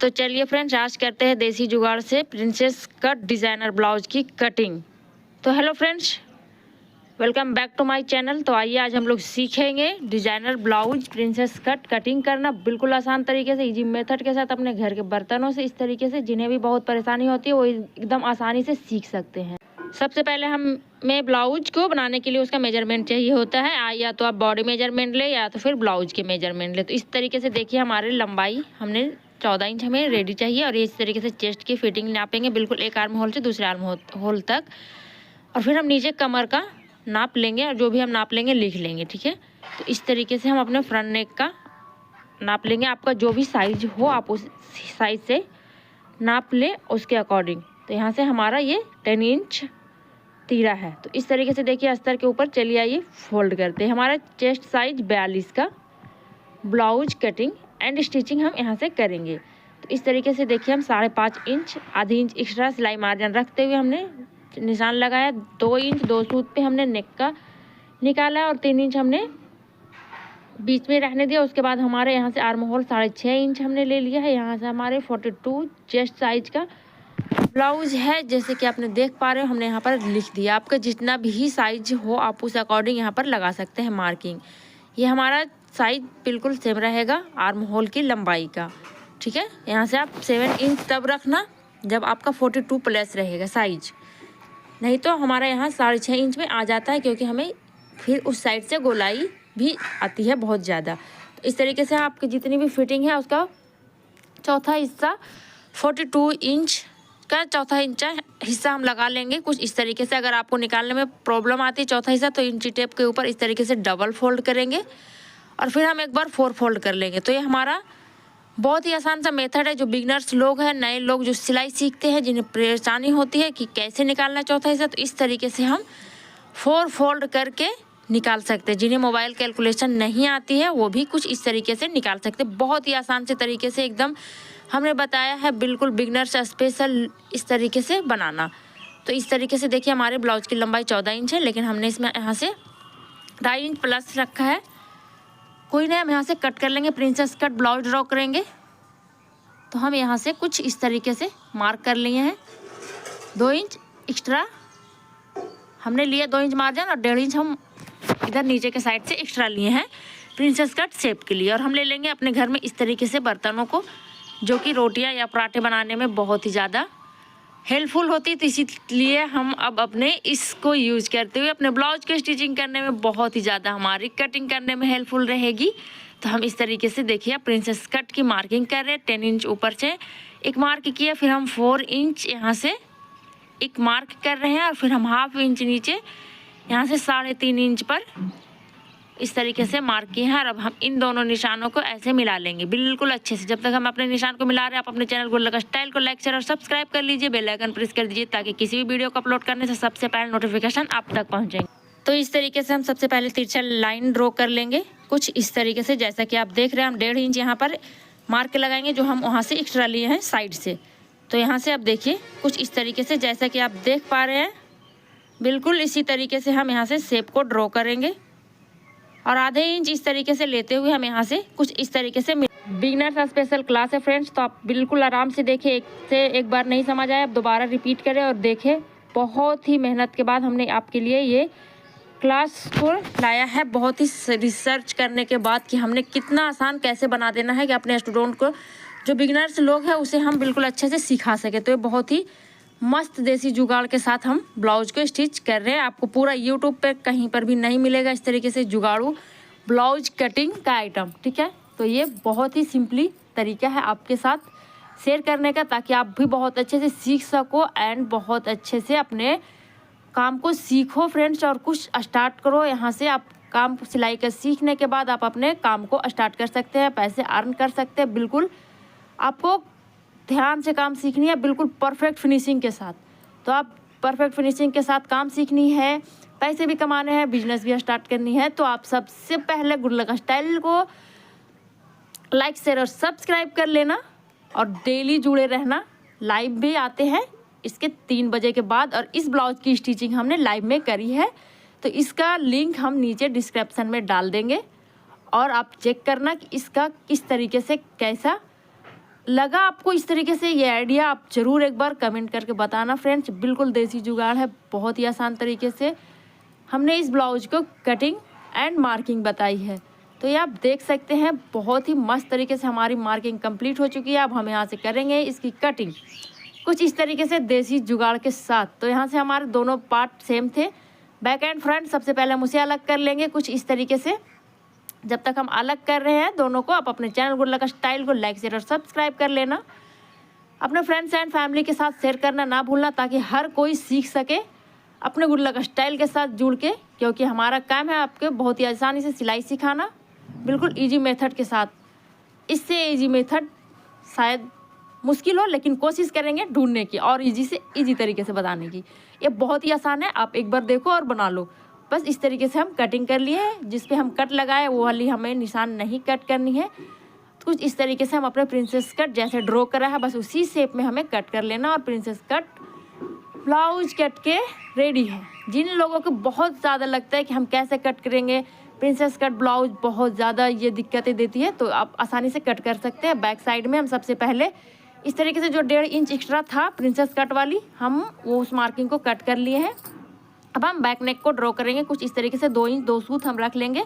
तो चलिए फ्रेंड्स, आज करते हैं देसी जुगाड़ से प्रिंसेस कट डिज़ाइनर ब्लाउज की कटिंग। तो hello friends, welcome back to my channel. तो आइए आज हम लोग सीखेंगे designer blouse princess cut cutting करना बिल्कुल आसान तरीके से, इजी मेथड के साथ अपने घर के बर्तनों से, इस तरीके से जिन्हें भी बहुत परेशानी होती है वो एकदम आसानी से सीख सकते हैं। सबसे पहले हमें ब्लाउज को बनाने के लिए उसका मेजरमेंट चाहिए होता है। या तो आप बॉडी मेजरमेंट ले या तो फिर ब्लाउज के मेजरमेंट ले। तो इस तरीके से देखिए, हमारी लंबाई हमने 14 इंच हमें रेडी चाहिए और इस तरीके से चेस्ट की फिटिंग नापेंगे बिल्कुल एक आर्म होल से दूसरे आर्म होल तक। और फिर हम नीचे कमर का नाप लेंगे और जो भी हम नाप लेंगे लिख लेंगे, ठीक है। तो इस तरीके से हम अपने फ्रंट नेक का नाप लेंगे। आपका जो भी साइज हो आप उस साइज से नाप लें उसके अकॉर्डिंग। तो यहाँ से हमारा ये 10 इंच तीरा है। तो इस तरीके से देखिए अस्तर के ऊपर चलिए आइए फोल्ड करते हैं। हमारा चेस्ट साइज 42 का ब्लाउज कटिंग एंड स्टिचिंग हम यहाँ से करेंगे। तो इस तरीके से देखिए हम 5.5 इंच आधी इंच एक्स्ट्रा सिलाई मार्जिन रखते हुए हमने निशान लगाया। 2 इंच 2 सूत पे हमने नेक का निकाला और 3 इंच हमने बीच में रहने दिया। उसके बाद हमारे यहाँ से आर्म होल 6.5 इंच हमने ले लिया है। यहाँ से हमारे 42 चेस्ट साइज का ब्लाउज है। जैसे कि आपने देख पा रहे हो हमने यहाँ पर लिख दिया। आपका जितना भी साइज हो आप उस अकॉर्डिंग यहाँ पर लगा सकते हैं मार्किंग। ये हमारा साइज बिल्कुल सेम रहेगा आर्म होल की लंबाई का, ठीक है। यहाँ से आप 7 इंच तब रखना जब आपका 42 प्लस रहेगा साइज, नहीं तो हमारा यहाँ 6.5 इंच में आ जाता है, क्योंकि हमें फिर उस साइड से गोलाई भी आती है बहुत ज़्यादा। तो इस तरीके से आपकी जितनी भी फिटिंग है उसका चौथा हिस्सा 42 इंच का चौथा इंच हिस्सा हम लगा लेंगे कुछ इस तरीके से। अगर आपको निकालने में प्रॉब्लम आती है चौथा हिस्सा, तो इंची टेप के ऊपर इस तरीके से डबल फोल्ड करेंगे और फिर हम एक बार 4 फोल्ड कर लेंगे। तो ये हमारा बहुत ही आसान सा मेथड है। जो बिगनर्स लोग हैं, नए लोग जो सिलाई सीखते हैं, जिन्हें परेशानी होती है कि कैसे निकालना चौथा हिस्सा, तो इस तरीके से हम 4 फोल्ड करके निकाल सकते हैं। जिन्हें मोबाइल कैलकुलेशन नहीं आती है वो भी कुछ इस तरीके से निकाल सकते हैं। बहुत ही आसान से तरीके से एकदम हमने बताया है, बिल्कुल बिगनर्स स्पेशल इस तरीके से बनाना। तो इस तरीके से देखिए हमारे ब्लाउज की लंबाई 14 इंच है, लेकिन हमने इसमें यहाँ से 2.5 इंच प्लस रखा है। कोई नहीं, हम यहाँ से कट कर लेंगे, प्रिंसेस कट ब्लाउज ड्रॉ करेंगे। तो हम यहाँ से कुछ इस तरीके से मार्क कर लिए हैं। 2 इंच एक्स्ट्रा हमने लिए, 2 इंच मार्जिन और 1.5 इंच हम इधर नीचे के साइड से एक्स्ट्रा लिए हैं प्रिंसेस कट शेप के लिए। और हम ले लेंगे अपने घर में इस तरीके से बर्तनों को, जो कि रोटियां या पराठे बनाने में बहुत ही ज़्यादा हेल्पफुल होती है। तो इसीलिए हम अब अपने इसको यूज करते हुए अपने ब्लाउज की स्टिचिंग करने में बहुत ही ज़्यादा हमारी कटिंग करने में हेल्पफुल रहेगी। तो हम इस तरीके से देखिए प्रिंसेस कट की मार्किंग कर रहे हैं। 10 इंच ऊपर से एक मार्क किया, फिर हम 4 इंच यहाँ से एक मार्क कर रहे हैं और फिर हम 1/2 इंच नीचे यहाँ से 3.5 इंच पर इस तरीके से मार्क किए हैं। और अब हम इन दोनों निशानों को ऐसे मिला लेंगे बिल्कुल अच्छे से। जब तक हम अपने निशान को मिला रहे हैं, आप अपने चैनल गुल्लक स्टाइल को लाइक शेयर और सब्सक्राइब कर लीजिए, बेल आइकन प्रेस कर दीजिए, ताकि किसी भी वीडियो को अपलोड करने से सबसे पहले नोटिफिकेशन आप तक पहुंचेंगे। तो इस तरीके से हम सबसे पहले तिरछा लाइन ड्रॉ कर लेंगे कुछ इस तरीके से। जैसा कि आप देख रहे हैं हम 1.5 इंच यहाँ पर मार्क लगाएंगे, जो हम वहाँ से एक्स्ट्रा लिए हैं साइड से। तो यहाँ से आप देखिए कुछ इस तरीके से, जैसा कि आप देख पा रहे हैं बिल्कुल इसी तरीके से हम यहाँ से शेप को ड्रॉ करेंगे। और आधे इंच इस तरीके से लेते हुए हम यहाँ से कुछ इस तरीके से। बिगनर्स स्पेशल क्लास है फ्रेंड्स, तो आप बिल्कुल आराम से देखें। एक बार नहीं समझ आया आप दोबारा रिपीट करें और देखें। बहुत ही मेहनत के बाद हमने आपके लिए ये क्लास को लाया है, बहुत ही रिसर्च करने के बाद कि हमने कितना आसान कैसे बना देना है कि अपने स्टूडेंट को, जो बिगनर्स लोग हैं, उसे हम बिल्कुल अच्छे से सिखा सके। तो ये बहुत ही मस्त देसी जुगाड़ के साथ हम ब्लाउज को स्टिच कर रहे हैं। आपको पूरा यूट्यूब पे कहीं पर भी नहीं मिलेगा इस तरीके से जुगाड़ू ब्लाउज कटिंग का आइटम, ठीक है। तो ये बहुत ही सिंपली तरीका है आपके साथ शेयर करने का, ताकि आप भी बहुत अच्छे से सीख सको एंड बहुत अच्छे से अपने काम को सीखो फ्रेंड्स। और कुछ स्टार्ट करो यहाँ से। आप काम सिलाई का सीखने के बाद आप अपने काम को स्टार्ट कर सकते हैं, पैसे अर्न कर सकते हैं। बिल्कुल आपको ध्यान से काम सीखनी है, बिल्कुल परफेक्ट फिनिशिंग के साथ। तो आप परफेक्ट फिनिशिंग के साथ काम सीखनी है, पैसे भी कमाने हैं, बिजनेस भी स्टार्ट करनी है, तो आप सबसे पहले गुल्लक स्टाइल को लाइक शेयर और सब्सक्राइब कर लेना और डेली जुड़े रहना। लाइव भी आते हैं इसके 3 बजे के बाद, और इस ब्लाउज की स्टिचिंग हमने लाइव में करी है, तो इसका लिंक हम नीचे डिस्क्रिप्शन में डाल देंगे। और आप चेक करना कि इसका किस तरीके से कैसा लगा आपको इस तरीके से ये आइडिया, आप ज़रूर एक बार कमेंट करके बताना फ्रेंड्स। बिल्कुल देसी जुगाड़ है, बहुत ही आसान तरीके से हमने इस ब्लाउज को कटिंग एंड मार्किंग बताई है। तो ये आप देख सकते हैं बहुत ही मस्त तरीके से हमारी मार्किंग कंप्लीट हो चुकी है। अब हम यहाँ से करेंगे इसकी कटिंग कुछ इस तरीके से देसी जुगाड़ के साथ। तो यहाँ से हमारे दोनों पार्ट सेम थे, बैक एंड फ्रंट। सबसे पहले हम उसे अलग कर लेंगे कुछ इस तरीके से। जब तक हम अलग कर रहे हैं दोनों को, आप अपने चैनल गुडलक स्टाइल को लाइक शेयर और सब्सक्राइब कर लेना। अपने फ्रेंड्स एंड फैमिली के साथ शेयर करना ना भूलना, ताकि हर कोई सीख सके अपने गुडलक स्टाइल के साथ जुड़ के, क्योंकि हमारा काम है आपके बहुत ही आसानी से सिलाई सिखाना, बिल्कुल इजी मेथड के साथ। इससे इजी मेथड शायद मुश्किल हो, लेकिन कोशिश करेंगे ढूंढने की और इजी से इजी तरीके से बताने की। ये बहुत ही आसान है, आप एक बार देखो और बना लो। बस इस तरीके से हम कटिंग कर लिए हैं। जिस पे हम कट लगाए वो वाली हमें निशान नहीं कट करनी है। तो कुछ इस तरीके से हम अपने प्रिंसेस कट जैसे ड्रॉ करा है, बस उसी शेप में हमें कट कर लेना और प्रिंसेस कट ब्लाउज कट के रेडी है। जिन लोगों को बहुत ज़्यादा लगता है कि हम कैसे कट करेंगे, प्रिंसेस कट ब्लाउज बहुत ज़्यादा ये दिक्कतें देती है, तो आप आसानी से कट कर सकते हैं। बैक साइड में हम सबसे पहले इस तरीके से जो 1.5 इंच एक्स्ट्रा था प्रिंसेस कट वाली, हम वो उस मार्किंग को कट कर लिए हैं। अब हम बैक नेक को ड्रॉ करेंगे कुछ इस तरीके से। 2 इंच 2 सूत हम रख लेंगे।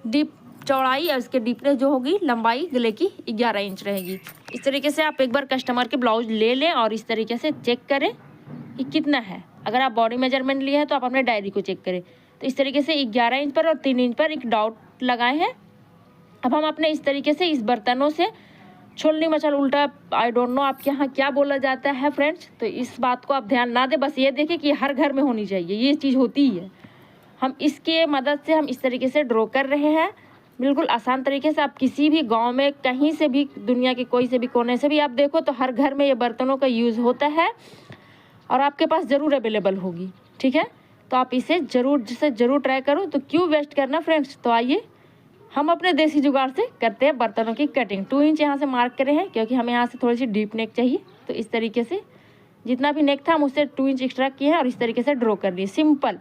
डीप चौड़ाई और इसके डीपनेस जो होगी, लंबाई गले की 11 इंच रहेगी। इस तरीके से आप एक बार कस्टमर के ब्लाउज ले लें और इस तरीके से चेक करें कि कितना है। अगर आप बॉडी मेजरमेंट लिए हैं तो आप अपने डायरी को चेक करें। तो इस तरीके से 11 इंच पर और 3 इंच पर एक डॉट लगाए हैं। अब हम अपने इस तरीके से इस बर्तनों से छोलनी मचल उल्टा, आई डोंट नो आपके यहाँ क्या बोला जाता है फ्रेंड्स, तो इस बात को आप ध्यान ना दें। बस ये देखें कि हर घर में होनी चाहिए, ये चीज़ होती ही है। हम इसके मदद से हम इस तरीके से ड्रॉ कर रहे हैं, बिल्कुल आसान तरीके से। आप किसी भी गांव में कहीं से भी, दुनिया के कोई से भी कोने से भी आप देखो तो हर घर में ये बर्तनों का यूज़ होता है और आपके पास ज़रूर अवेलेबल होगी। ठीक है, तो आप इसे ज़रूर ट्राई करो। तो क्यों वेस्ट करना फ्रेंड्स। तो आइए हम अपने देसी जुगाड़ से करते हैं बर्तनों की कटिंग। 2 इंच यहाँ से मार्क करे हैं, क्योंकि हमें यहाँ से थोड़ी सी डीप नेक चाहिए। तो इस तरीके से जितना भी नेक था हम उससे 2 इंच एक्स्ट्रा किए हैं और इस तरीके से ड्रॉ कर लिए। सिंपल,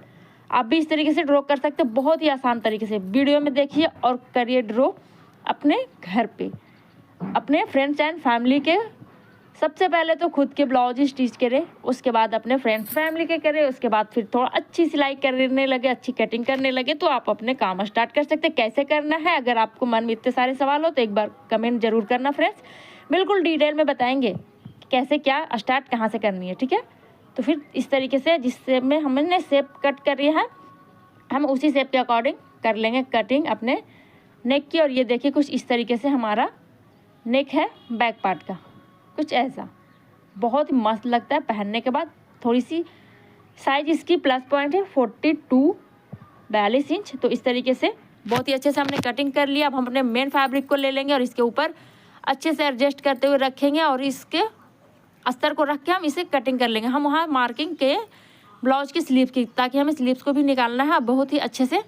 आप भी इस तरीके से ड्रॉ कर सकते हैं, बहुत ही आसान तरीके से। वीडियो में देखिए और करिए ड्रॉ अपने घर पे, अपने फ्रेंड्स एंड फैमिली के। सबसे पहले तो खुद के ब्लाउज स्टिच करें, उसके बाद अपने फ्रेंड्स फैमिली के करें, उसके बाद फिर थोड़ा अच्छी सिलाई करने लगे, अच्छी कटिंग करने लगे, तो आप अपने काम स्टार्ट कर सकते हैं। कैसे करना है, अगर आपको मन में इतने सारे सवाल हो तो एक बार कमेंट जरूर करना फ्रेंड्स। बिल्कुल डिटेल में बताएंगे कैसे क्या स्टार्ट कहाँ से करनी है। ठीक है, तो फिर इस तरीके से जिस शेप में हमने शेप कट कर लिया है, हम उसी शेप के अकॉर्डिंग कर लेंगे कटिंग अपने नेक की। और ये देखिए कुछ इस तरीके से हमारा नेक है बैक पार्ट का, कुछ ऐसा बहुत ही मस्त लगता है पहनने के बाद। थोड़ी सी साइज इसकी प्लस पॉइंट है 42 इंच। तो इस तरीके से बहुत ही अच्छे से हमने कटिंग कर लिया। अब हम अपने मेन फैब्रिक को ले लेंगे और इसके ऊपर अच्छे से एडजस्ट करते हुए रखेंगे और इसके अस्तर को रख के हम इसे कटिंग कर लेंगे। हम वहाँ मार्किंग के ब्लाउज की स्लीव की, ताकि हमें स्लीव्स को भी निकालना है बहुत ही अच्छे से,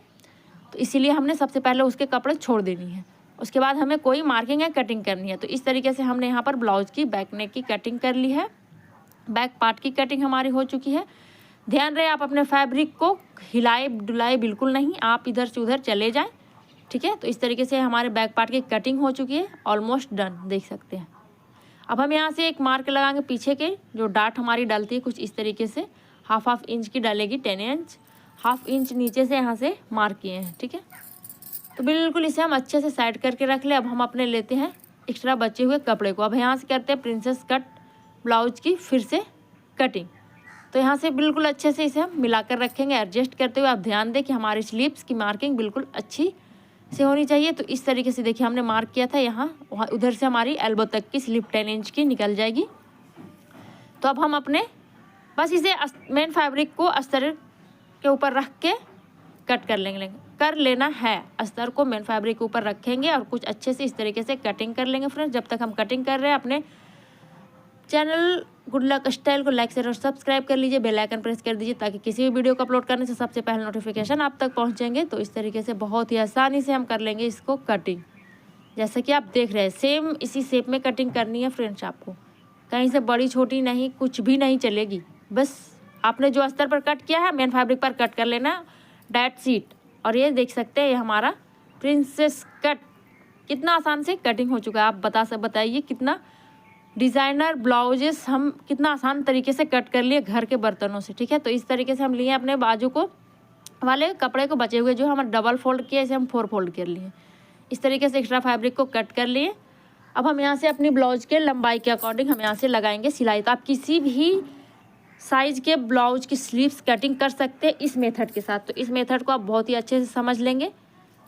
तो इसीलिए हमने सबसे पहले उसके कपड़े छोड़ देनी है। उसके बाद हमें कोई मार्किंग या कटिंग करनी है। तो इस तरीके से हमने यहाँ पर ब्लाउज की बैक नेक की कटिंग कर ली है। बैक पार्ट की कटिंग हमारी हो चुकी है। ध्यान रहे आप अपने फैब्रिक को हिलाए डुलाए बिल्कुल नहीं, आप इधर से उधर चले जाएं। ठीक है, तो इस तरीके से हमारे बैक पार्ट की कटिंग हो चुकी है, ऑलमोस्ट डन, देख सकते हैं। अब हम यहाँ से एक मार्क लगाएंगे पीछे के, जो डाट हमारी डलती है कुछ इस तरीके से, हाफ इंच की डलेगी, 10 इंच, हाफ इंच नीचे से यहाँ से मार्क किए हैं। ठीक है, तो बिल्कुल इसे हम अच्छे से साइड करके रख ले। अब हम अपने लेते हैं एक्स्ट्रा बचे हुए कपड़े को। अब यहाँ से करते हैं प्रिंसेस कट ब्लाउज की फिर से कटिंग। तो यहाँ से बिल्कुल अच्छे से इसे हम मिलाकर रखेंगे एडजस्ट करते हुए। आप ध्यान दें कि हमारी स्लीव्स की मार्किंग बिल्कुल अच्छी से होनी चाहिए। तो इस तरीके से देखिए हमने मार्क किया था यहाँ, वहाँ उधर से हमारी एल्बो तक की स्लीव 10 इंच की निकल जाएगी। तो अब हम अपने बस इसे मेन फैब्रिक को अस्तर के ऊपर रख के कट कर लेना है। अस्तर को मेन फैब्रिक के ऊपर रखेंगे और कुछ अच्छे से इस तरीके से कटिंग कर लेंगे फ्रेंड्स। जब तक हम कटिंग कर रहे हैं अपने चैनल गुडलक स्टाइल को लाइक शेयर और सब्सक्राइब कर लीजिए, बेल आइकन प्रेस कर दीजिए, ताकि किसी भी वीडियो को अपलोड करने से सबसे पहले नोटिफिकेशन आप तक पहुंचेंगे। तो इस तरीके से बहुत ही आसानी से हम कर लेंगे इसको कटिंग, जैसा कि आप देख रहे हैं। सेम इसी शेप में कटिंग करनी है फ्रेंड्स आपको, कहीं से बड़ी छोटी नहीं, कुछ भी नहीं चलेगी। बस आपने जो अस्तर पर कट किया है मेन फैब्रिक पर कट कर लेना, दैट्स इट। और ये देख सकते हैं ये हमारा प्रिंसेस कट कितना आसान से कटिंग हो चुका है। आप बताइए कितना डिज़ाइनर ब्लाउजेस हम कितना आसान तरीके से कट कर लिए घर के बर्तनों से, ठीक है। तो इस तरीके से हम लिए अपने बाजू को वाले कपड़े को बचे हुए जो हमारे डबल फोल्ड किए, इसे हम 4 फोल्ड कर लिए। इस तरीके से एक्स्ट्रा फैब्रिक को कट कर लिए। अब हम यहाँ से अपनी ब्लाउज के लंबाई के अकॉर्डिंग हम यहाँ से लगाएंगे सिलाई। तो आप किसी भी साइज़ के ब्लाउज की स्लीव्स कटिंग कर सकते हैं इस मेथड के साथ। तो इस मेथड को आप बहुत ही अच्छे से समझ लेंगे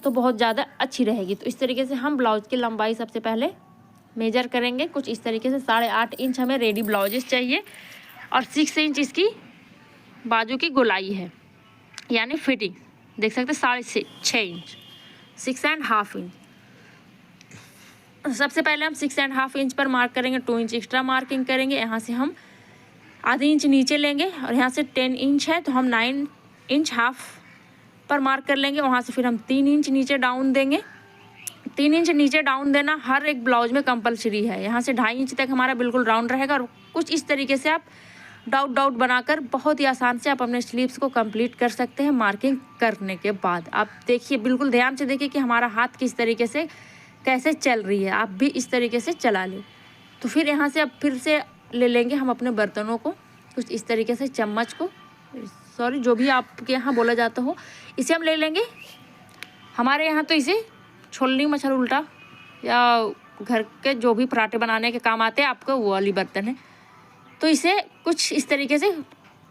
तो बहुत ज़्यादा अच्छी रहेगी। तो इस तरीके से हम ब्लाउज की लंबाई सबसे पहले मेजर करेंगे। कुछ इस तरीके से 8.5 इंच हमें रेडी ब्लाउजेस चाहिए और 6 इंच इसकी बाजू की गोलाई है, यानी फिटिंग देख सकते हैं 6.5 इंच, 6.5 इंच। सबसे पहले हम 6.5 इंच पर मार्क करेंगे, 2 इंच एक्स्ट्रा मार्किंग करेंगे। यहाँ से हम आधी इंच नीचे लेंगे और यहाँ से 10 इंच है तो हम 9 इंच हाफ पर मार्क कर लेंगे। वहाँ से फिर हम 3 इंच नीचे डाउन देंगे। 3 इंच नीचे डाउन देना हर एक ब्लाउज में कंपलसरी है। यहाँ से 2.5 इंच तक हमारा बिल्कुल राउंड रहेगा और कुछ इस तरीके से आप डॉट बनाकर बहुत ही आसान से आप अपने स्लीव्स को कंप्लीट कर सकते हैं। मार्किंग करने के बाद आप देखिए, बिल्कुल ध्यान से देखिए कि हमारा हाथ किस तरीके से कैसे चल रही है, आप भी इस तरीके से चला लें। तो फिर यहाँ से अब फिर से ले लेंगे हम अपने बर्तनों को कुछ इस तरीके से, चम्मच को, सॉरी जो भी आपके यहाँ बोला जाता हो, इसे हम ले लेंगे। हमारे यहाँ तो इसे छोलनी मच्छर उल्टा या घर के जो भी पराठे बनाने के काम आते हैं आपको वो वाली बर्तन है। तो इसे कुछ इस तरीके से,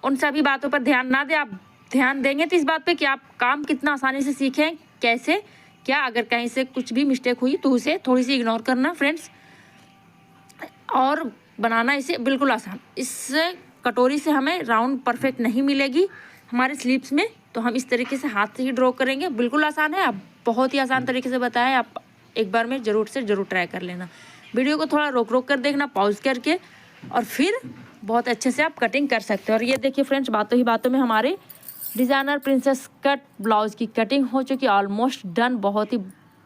उन सभी बातों पर ध्यान ना दें, आप ध्यान देंगे तो इस बात पे कि आप काम कितना आसानी से सीखें, कैसे क्या। अगर कहीं से कुछ भी मिस्टेक हुई तो उसे थोड़ी सी इग्नोर करना फ्रेंड्स, और बनाना इसे बिल्कुल आसान। इस कटोरी से हमें राउंड परफेक्ट नहीं मिलेगी हमारे स्लीव्स में, तो हम इस तरीके से हाथ से ही ड्रॉ करेंगे। बिल्कुल आसान है, आप बहुत ही आसान तरीके से बताएं। आप एक बार में ज़रूर से ज़रूर ट्राई कर लेना। वीडियो को थोड़ा रोक कर देखना, पॉज करके, और फिर बहुत अच्छे से आप कटिंग कर सकते हो। और ये देखिए फ्रेंड्स, बातों ही बातों में हमारे डिज़ाइनर प्रिंसेस कट ब्लाउज की कटिंग हो चुकी है, ऑलमोस्ट डन, बहुत ही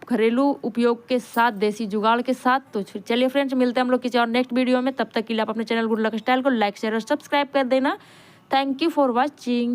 घरेलू उपयोग के साथ, देसी जुगाड़ के साथ। तो चलिए फ्रेंड्स, मिलते हैं हम लोग किसी और नेक्स्ट वीडियो में। तब तक के लिए आप अपने चैनल गुड लक स्टाइल को लाइक शेयर और सब्सक्राइब कर देना। Thank you for watching.